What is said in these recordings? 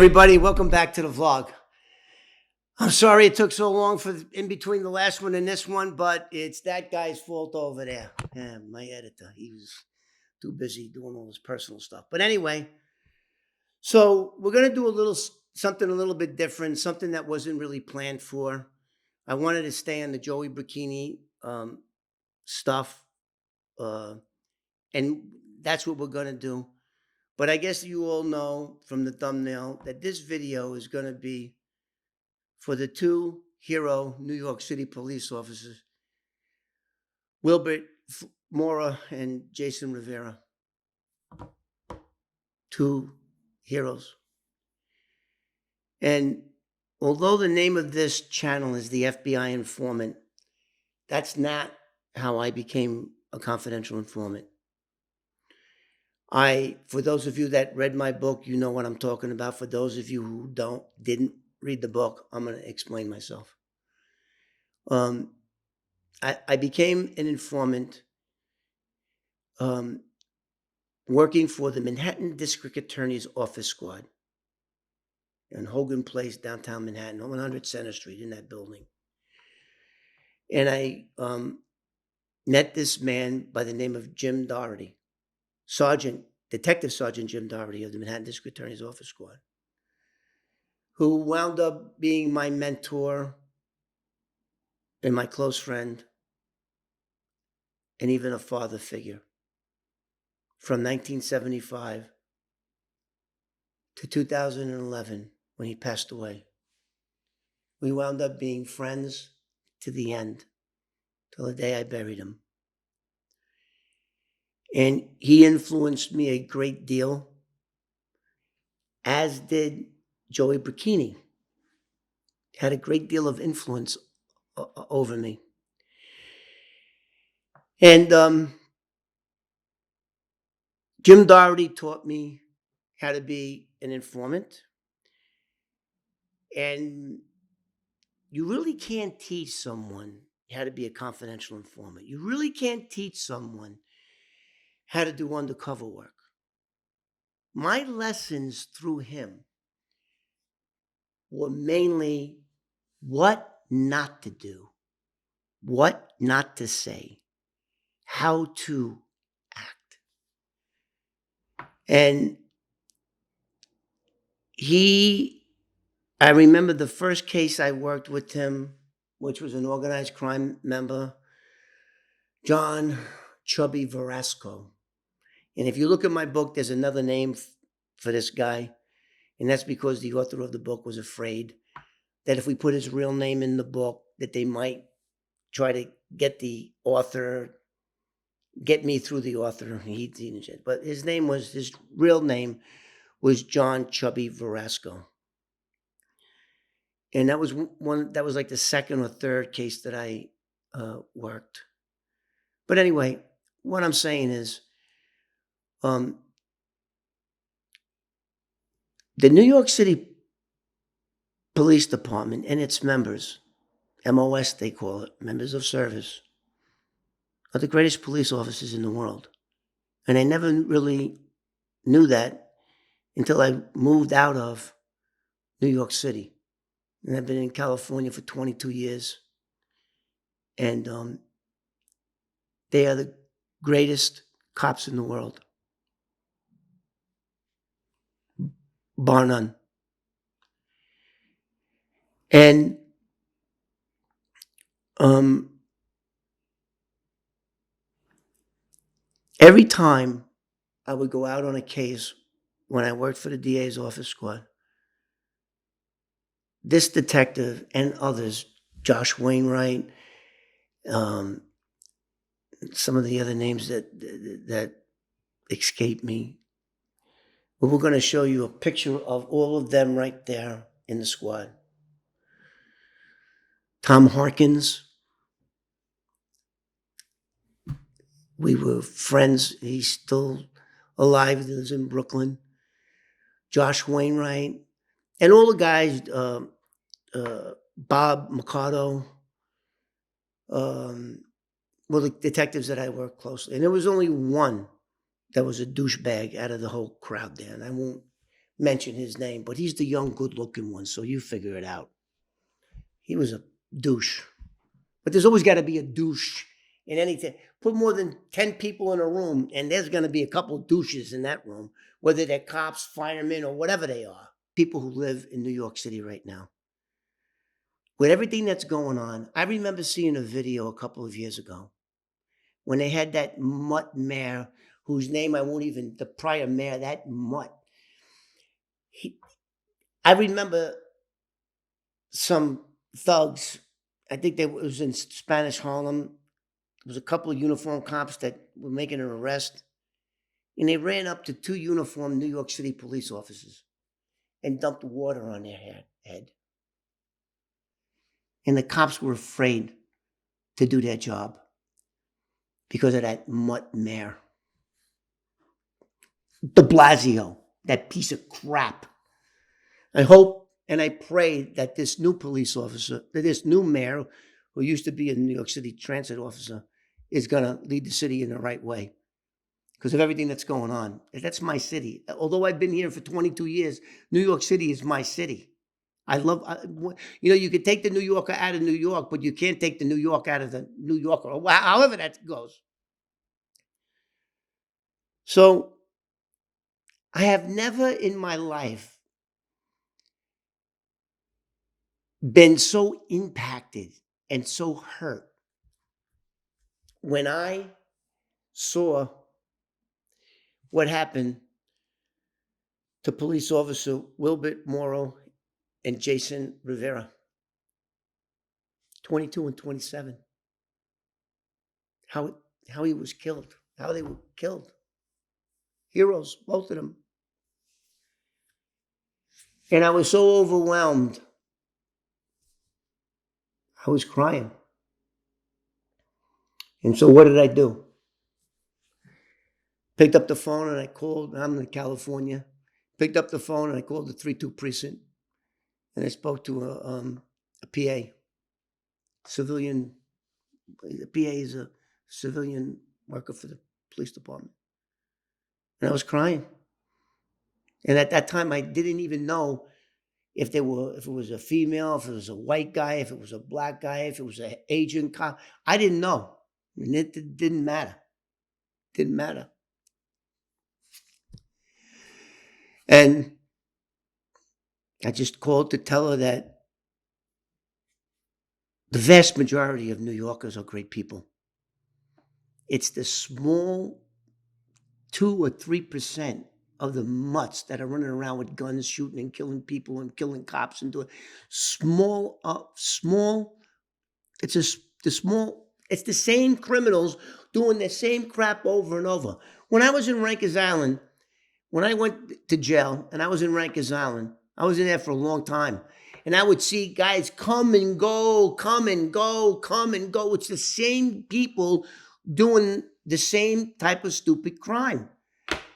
everybody, welcome back to the vlog. I'm sorry it took so long for in between the last one and this one, but it's that guy's fault over there. Yeah, my editor. He was too busy doing all his personal stuff. But anyway, so we're gonna do something a little bit different, something that wasn't really planned for. I wanted to stay on the Joey Bikini stuff, uh, and that's what we're gonna do. But I guess you all know from the thumbnail that this video is gonna be for the two hero New York City police officers, Wilbert Mora and Jason Rivera. Two heroes. And although the name of this channel is the FBI Informant, that's not how I became a confidential informant. For those of you that read my book, you know what I'm talking about. For those of you who didn't read the book, I'm going to explain myself. I became an informant working for the Manhattan District Attorney's Office Squad in Hogan Place, downtown Manhattan, 100 Center Street, in that building. And I met this man by the name of Jim Doherty, Detective Sergeant Jim Doherty of the Manhattan District Attorney's Office Squad, who wound up being my mentor and my close friend and even a father figure from 1975 to 2011 when he passed away. We wound up being friends to the end, till the day I buried him. And he influenced me a great deal, as did Joey Bikini. Had a great deal of influence over me. And Jim Doherty taught me how to be an informant. And you really can't teach someone how to be a confidential informant. You really can't teach someone how to do undercover work. My lessons through him were mainly what not to do, what not to say, how to act. And I remember the first case I worked with him, which was an organized crime member, John Chubby Verasco. And if you look at my book, there's another name for this guy. And that's because the author of the book was afraid that if we put his real name in the book, that they might try to get me through the author. But his real name was John Chubby Verasco. And that was like the second or third case that I worked. But anyway, what I'm saying is, the New York City Police Department and its members, MOS they call it, members of service, are the greatest police officers in the world. And I never really knew that until I moved out of New York City. And I've been in California for 22 years. And they are the greatest cops in the world, bar none. And every time I would go out on a case when I worked for the DA's office squad, this detective and others, Josh Wainwright, some of the other names that escape me, but we're going to show you a picture of all of them right there in the squad. Tom Harkins, we were friends. He's still alive. He lives in Brooklyn. Josh Wainwright, and all the guys, Bob Mercado, well, the detectives that I worked closely. And there was only one that was a douchebag out of the whole crowd there. And I won't mention his name, but he's the young, good-looking one, so you figure it out. He was a douche. But there's always got to be a douche in anything. Put more than 10 people in a room, and there's going to be a couple of douches in that room, whether they're cops, firemen, or whatever they are. People who live in New York City right now. With everything that's going on, I remember seeing a video a couple of years ago when they had that mutt mayor, whose name I won't even, the prior mayor, that mutt. I remember some thugs, I think it was in Spanish Harlem. There was a couple of uniformed cops that were making an arrest, and they ran up to two uniformed New York City police officers and dumped water on their head. And the cops were afraid to do their job because of that mutt mayor. De Blasio, that piece of crap. I hope and I pray that this new police officer, that this new mayor, who used to be a New York City transit officer, is going to lead the city in the right way because of everything that's going on. That's my city. Although I've been here for 22 years, New York City is my city. You could take the New Yorker out of New York, but you can't take the New York out of the New Yorker, or however that goes. So I have never in my life been so impacted and so hurt when I saw what happened to police officer Wilbert Morrow and Jason Rivera, 22 and 27. How he was killed, how they were killed. Heroes, both of them. And I was so overwhelmed. I was crying. And so what did I do? Picked up the phone and I called. I'm in California. Picked up the phone and I called the 3-2 precinct. And I spoke to a PA, civilian. The PA is a civilian worker for the police department. And I was crying. And at that time, I didn't even know if it was a female, if it was a white guy, if it was a black guy, if it was an Asian cop. I didn't know. And it didn't matter. Didn't matter. And I just called to tell her that the vast majority of New Yorkers are great people. It's the small 2 or 3% of the mutts that are running around with guns, shooting and killing people and killing cops and doing small. It's the same criminals doing the same crap over and over. When I was in Rikers Island, when I went to jail and I was in Rikers Island, I was in there for a long time. And I would see guys come and go, come and go, come and go. It's the same people doing the same type of stupid crime.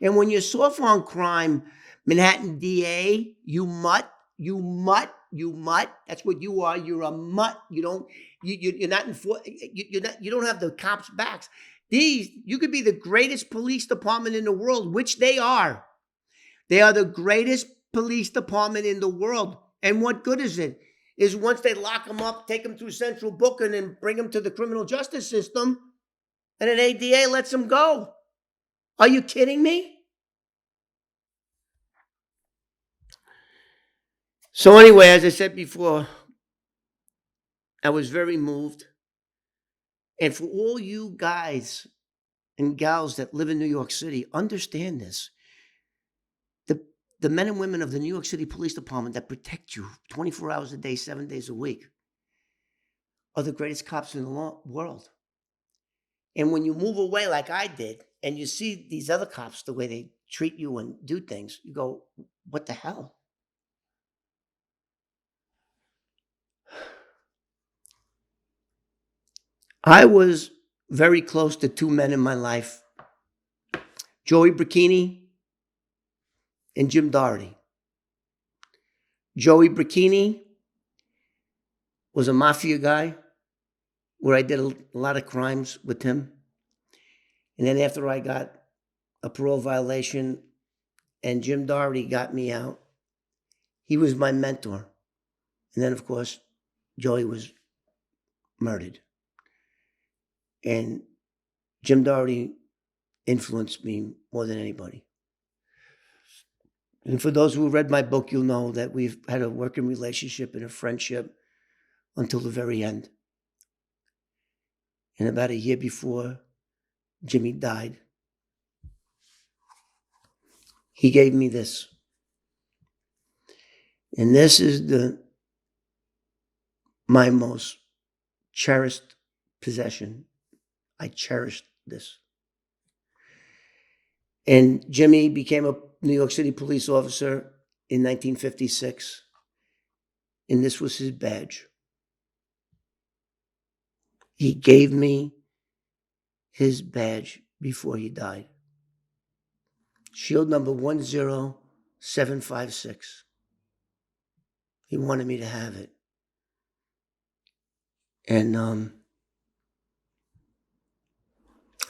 And when you're soft on crime, Manhattan DA, you mutt. That's what you are. You're a mutt. You're not you don't have the cops' backs. You could be the greatest police department in the world, which they are. They are the greatest police department in the world. And what good is it? Is once they lock them up, take them through central booking and bring them to the criminal justice system, and an ADA lets them go. Are you kidding me? So anyway, as I said before, I was very moved. And for all you guys and gals that live in New York City, understand this. The men and women of the New York City Police Department that protect you 24 hours a day, 7 days a week, are the greatest cops in the world. And when you move away like I did, and you see these other cops, the way they treat you and do things, you go, what the hell? I was very close to two men in my life, Joey Bricchini and Jim Doherty. Joey Bricchini was a mafia guy where I did a lot of crimes with him. And then after I got a parole violation, and Jim Doherty got me out. He was my mentor. And then, of course, Joey was murdered. And Jim Doherty influenced me more than anybody. And for those who read my book, you'll know that we've had a working relationship and a friendship until the very end. And about a year before Jimmy died, he gave me this. And this is my most cherished possession. I cherished this. And Jimmy became a New York City police officer in 1956. And this was his badge. He gave me his badge before he died. Shield number 10756. He wanted me to have it. And I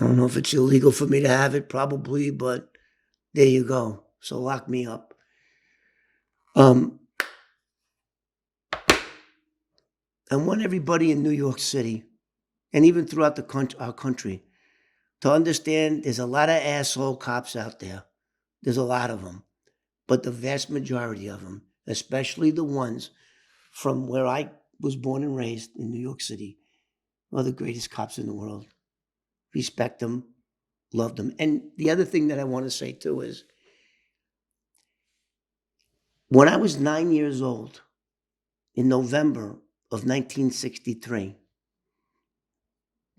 don't know if it's illegal for me to have it, probably, but there you go. So lock me up. I want everybody in New York City, and even throughout our country, to understand there's a lot of asshole cops out there. There's a lot of them. But the vast majority of them, especially the ones from where I was born and raised in New York City, are the greatest cops in the world. Respect them, love them. And the other thing that I want to say too is, when I was 9 years old, in November of 1963,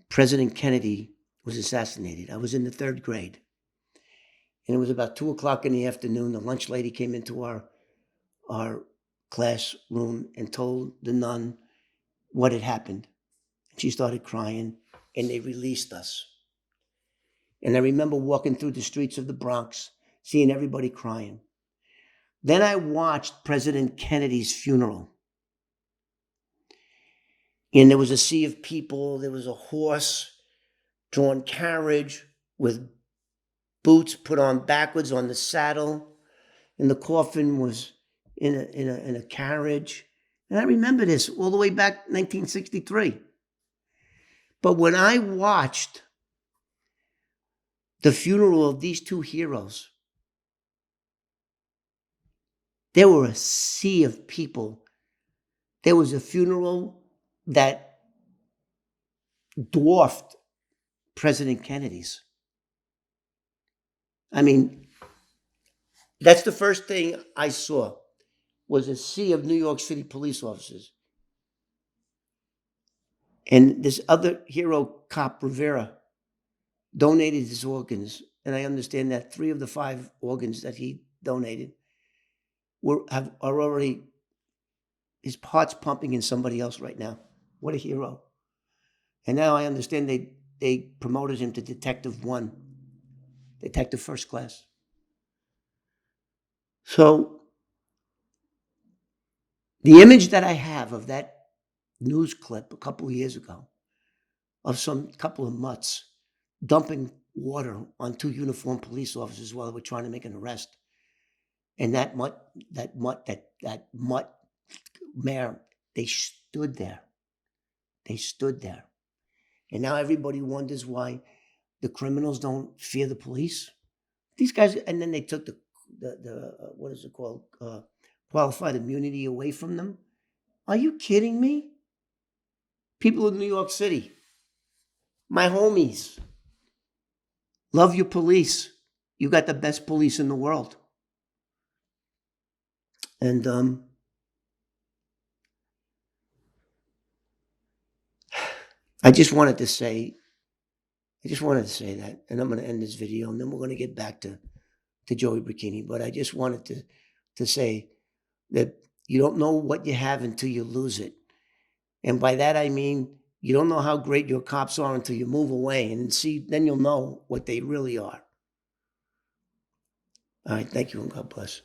President Kennedy was assassinated. I was in the 3rd grade. And it was about 2:00 in the afternoon. The lunch lady came into our classroom and told the nun what had happened. And she started crying, and they released us. And I remember walking through the streets of the Bronx, seeing everybody crying. Then I watched President Kennedy's funeral. And there was a sea of people. There was a horse-drawn carriage with boots put on backwards on the saddle. And the coffin was in a carriage. And I remember this all the way back 1963. But when I watched the funeral of these two heroes, there were a sea of people. There was a funeral that dwarfed President Kennedy's. I mean, that's the first thing I saw, was a sea of New York City police officers. And this other hero cop, Rivera, donated his organs. And I understand that 3 of the 5 organs that he donated are already, his heart's pumping in somebody else right now. What a hero. And now I understand they promoted him to Detective 1, Detective First Class. So the image that I have of that news clip a couple of years ago of some couple of mutts dumping water on 2 uniformed police officers while they were trying to make an arrest. And that mutt mare, they stood there. They stood there. And now everybody wonders why the criminals don't fear the police. These guys, and then they took the what is it called? Qualified immunity away from them. Are you kidding me? People in New York City, my homies, love your police. You got the best police in the world. And I just wanted to say that, and I'm going to end this video, and then we're going to get back to Joey Bikini. But I just wanted to say that you don't know what you have until you lose it. And by that, I mean, you don't know how great your cops are until you move away and see, then you'll know what they really are. All right. Thank you, and God bless.